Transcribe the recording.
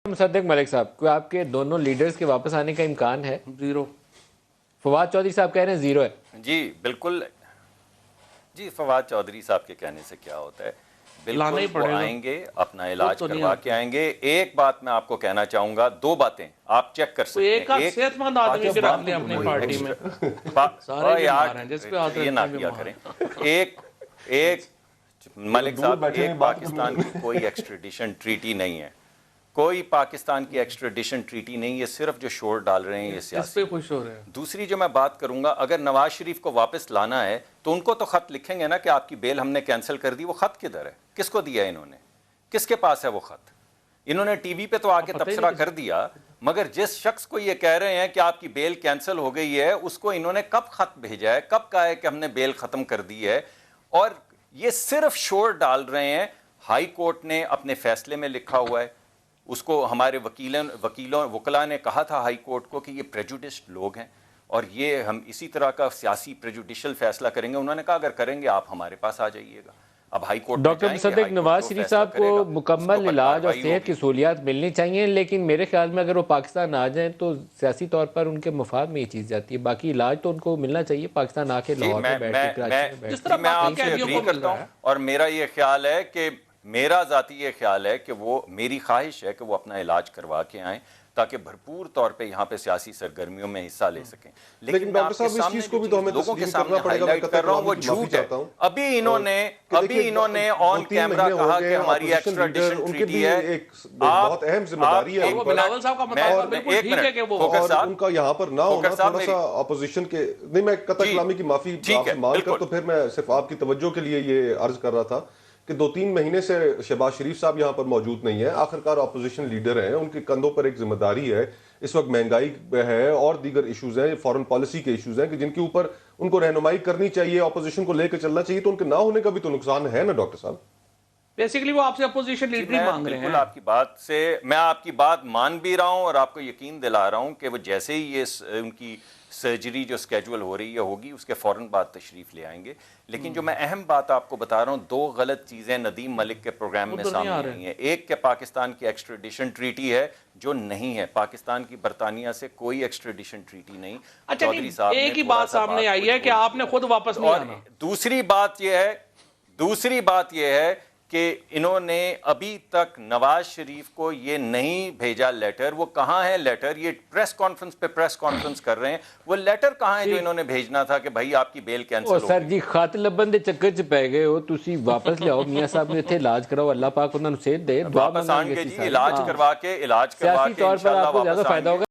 मुसद्दिक मलिक साहब को आपके दोनों लीडर्स के वापस आने का इम्कान है? जीरो। फवाद चौधरी साहब कह रहे हैं जीरो है। जी बिल्कुल जी, फवाद चौधरी साहब के कहने से क्या होता है, बिल्कुल वो आएंगे, अपना इलाज करवा के आएंगे। एक बात मैं आपको कहना चाहूंगा, दो बातें आप चेक कर सकते हैं। एक सेहतमंद आदमी के रख लें अपनी पार्टी में, सारे बीमार हैं जिस पे आते ये ना किया करें। एक मलिक साहब, एक पाकिस्तान की कोई एक्सट्रेडिशन ट्रीटी नहीं है, कोई पाकिस्तान की एक्सट्रेडिशन ट्रीटी नहीं, ये सिर्फ जो शोर डाल रहे हैं ये सियासी। खुश हो रहे हैं। दूसरी जो मैं बात करूंगा, अगर नवाज शरीफ को वापस लाना है तो उनको तो खत लिखेंगे ना कि आपकी बेल हमने कैंसिल कर दी। वो खत किधर है, किसको दिया इन्होंने, किसके पास है वो खत? इन्होंने टीवी पे तो आके तबसरा कर दिया, मगर जिस शख्स को ये कह रहे हैं कि आपकी बेल कैंसिल हो गई है, उसको इन्होंने कब खत भेजा है, कब कहा है कि हमने बेल खत्म कर दी है? और ये सिर्फ शोर डाल रहे हैं। हाई कोर्ट ने अपने फैसले में लिखा हुआ है, उसको हमारे वकीला ने कहा था हाई कोर्ट को कि ये प्रेजुडिस्ड लोग हैं और ये हम इसी तरह का सियासी प्रेजुडिशियल फैसला करेंगे। उन्होंने कहा अगर करेंगे आप हमारे पास आ जाइएगा। अब high court doctor Musaddiq, Nawaz Sharif साहब को मुकम्मल इलाज और सेहत की सहूलियात मिलनी चाहिए, लेकिन मेरे ख्याल में अगर वो पाकिस्तान आ जाएं तो सियासी तौर पर उनके मफाद में ये चीज़ जाती है। बाकी इलाज तो उनको मिलना चाहिए पाकिस्तान आके लाहौर में बैठ के, कराची में बैठ के। मैं आपसे एग्री करता हूँ और मेरा ये ख्याल है कि मेरा ज़ाती ये ख्याल है कि वो, मेरी ख्वाहिश है कि वो अपना इलाज करवा के आएँ ताकि भरपूर तौर पे यहाँ पे सियासी सरगर्मियों में हिस्सा ले सकें। लेकिन डॉक्टर साहब, इस चीज को भी तो हमें लोगों के सामने हाईलाइट कर रहा हूँ, वो झूठ है। अभी इन्होंने ऑन कैमरा कहा कि हमारी एक्स्ट्राडिशन ट्रीटी है। एक बहुत अहम जिम्मेदारी है उनका यहाँ पर ना होना। थोड़ा सा अपोजिशन के नहीं, मैं कतई कलामी की माफी मांगकर तो फिर मैं सिर्फ आपकी तवज्जो के लिए ये अर्ज कर रहा था कि 2-3 महीने से शहबाज शरीफ साहब यहाँ पर मौजूद नहीं है। आखिरकार अपोजिशन लीडर हैं, उनके कंधों पर एक जिम्मेदारी है। इस वक्त महंगाई है और दीगर इश्यूज हैं, फॉरेन पॉलिसी के इश्यूज हैं कि जिनके ऊपर उनको रहनुमाई करनी चाहिए, अपोजिशन को लेकर चलना चाहिए। तो उनके ना होने का भी तो नुकसान है ना डॉक्टर साहब। बेसिकली वो आपसे अपोजिशन लीडर ही मांग रहे हैं। आपकी बात से मैं आपकी बात मान भी रहा हूं और आपको यकीन दिला रहा हूं कि वो जैसे ही ये उनकी सर्जरी जो स्केड्यूल हो रही है होगी, उसके फौरन बाद तशरीफ ले आएंगे। लेकिन जो मैं अहम बात आपको बता रहा हूं, दो गलत चीज़ें नदीम मलिक के प्रोग्राम में सामने आई हैं। एक के पाकिस्तान की एक्स्ट्रेडिशन ट्रीटी है जो नहीं है, पाकिस्तान की बरतानिया से कोई एक्स्ट्रेडिशन ट्रीटी नहीं। चौधरी साहब एक ही बात सामने आई है कि आपने खुद वापस नहीं आना। दूसरी बात यह है कि इन्होंने अभी तक नवाज शरीफ को ये नहीं भेजा लेटर। वो कहाँ है लेटर? ये प्रेस कॉन्फ्रेंस कर रहे हैं। वो लेटर कहाँ है जो इन्होंने भेजना था कि भाई आपकी बेल कैंसिल हो गई? सर जी, खत लबन दे चक्कर च पै गए हो, तुसी वापस ले आओ। मियां साहब ने इत्थे इलाज कराओ, अल्लाह पाक उन्हें सेहत दे। वापस आएंगे जी, इलाज करवा के सियासी तौर पर आपको ज्यादा फायदा होगा।